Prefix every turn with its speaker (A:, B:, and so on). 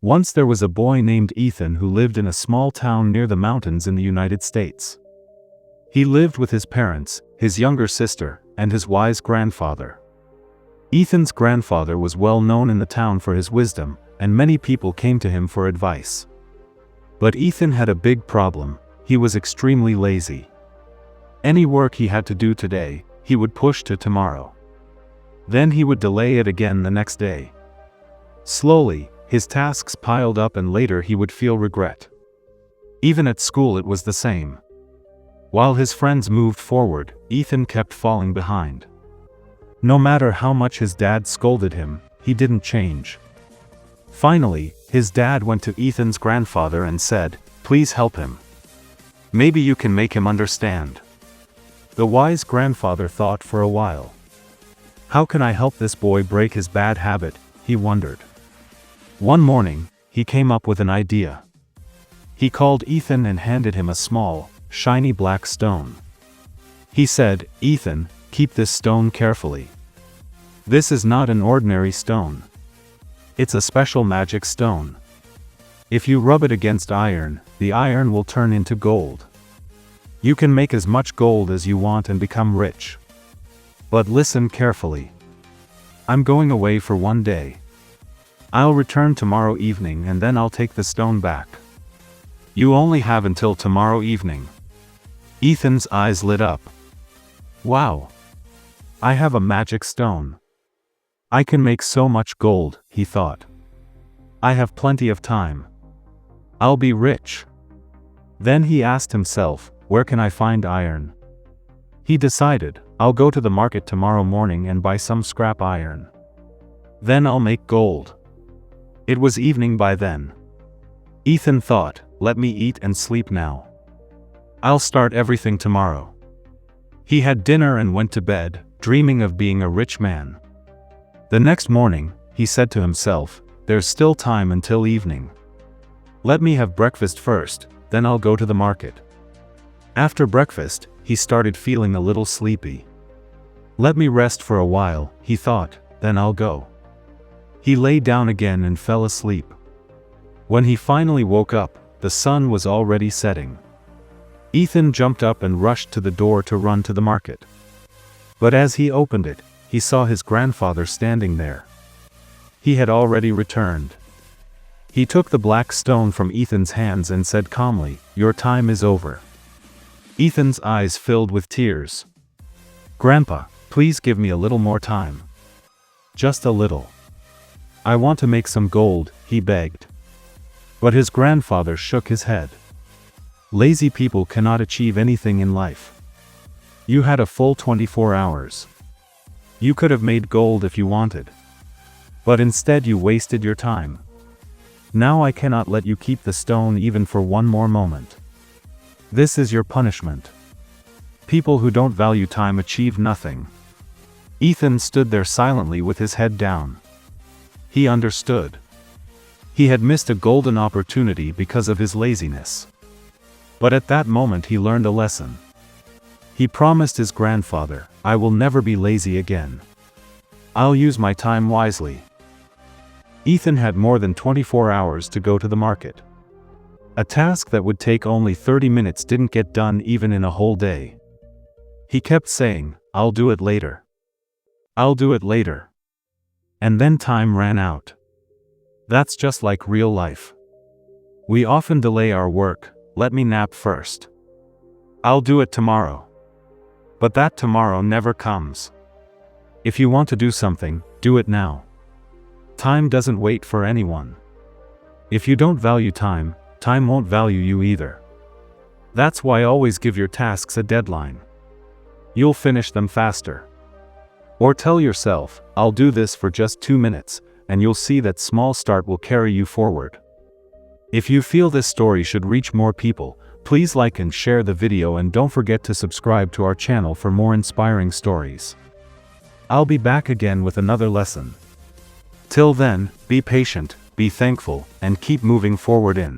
A: Once there was a boy named Ethan who lived in a small town near the mountains in the United States. He lived with his parents, his younger sister, and his wise grandfather. Ethan's grandfather was well known in the town for his wisdom, and many people came to him for advice. But Ethan had a big problem: he was extremely lazy. Any work he had to do today, he would push to tomorrow. Then he would delay it again the next day. Slowly, his tasks piled up and later he would feel regret. Even at school it was the same. While his friends moved forward, Ethan kept falling behind. No matter how much his dad scolded him, he didn't change. Finally, his dad went to Ethan's grandfather and said, "Please help him. Maybe you can make him understand." The wise grandfather thought for a while. How can I help this boy break his bad habit? He wondered. One morning, he came up with an idea. He called Ethan and handed him a small, shiny black stone. He said, "Ethan, keep this stone carefully. This is not an ordinary stone. It's a special magic stone. If you rub it against iron, the iron will turn into gold. You can make as much gold as you want and become rich. But listen carefully. I'm going away for one day. I'll return tomorrow evening and then I'll take the stone back. You only have until tomorrow evening." Ethan's eyes lit up. Wow! I have a magic stone. I can make so much gold, he thought. I have plenty of time. I'll be rich. Then he asked himself, where can I find iron? He decided, I'll go to the market tomorrow morning and buy some scrap iron. Then I'll make gold. It was evening by then. Ethan thought, let me eat and sleep now. I'll start everything tomorrow. He had dinner and went to bed, dreaming of being a rich man. The next morning, he said to himself, there's still time until evening. Let me have breakfast first, then I'll go to the market. After breakfast, he started feeling a little sleepy. Let me rest for a while, he thought, then I'll go. He lay down again and fell asleep. When he finally woke up, the sun was already setting. Ethan jumped up and rushed to the door to run to the market. But as he opened it, he saw his grandfather standing there. He had already returned. He took the black stone from Ethan's hands and said calmly, "Your time is over." Ethan's eyes filled with tears. "Grandpa, please give me a little more time. Just a little. I want to make some gold," he begged. But his grandfather shook his head. "Lazy people cannot achieve anything in life. You had a full 24 hours. You could have made gold if you wanted. But instead you wasted your time. Now I cannot let you keep the stone even for one more moment. This is your punishment. People who don't value time achieve nothing." Ethan stood there silently with his head down. He understood. He had missed a golden opportunity because of his laziness. But at that moment he learned a lesson. He promised his grandfather, "I will never be lazy again. I'll use my time wisely." Ethan had more than 24 hours to go to the market. A task that would take only 30 minutes didn't get done even in a whole day. He kept saying, "I'll do it later. I'll do it later." And then time ran out. That's just like real life. We often delay our work. Let me nap first. I'll do it tomorrow. But that tomorrow never comes. If you want to do something, do it now. Time doesn't wait for anyone. If you don't value time, time won't value you either. That's why always give your tasks a deadline. You'll finish them faster. Or tell yourself, I'll do this for just 2 minutes, and you'll see that small start will carry you forward. If you feel this story should reach more people, please like and share the video and don't forget to subscribe to our channel for more inspiring stories. I'll be back again with another lesson. Till then, be patient, be thankful, and keep moving forward in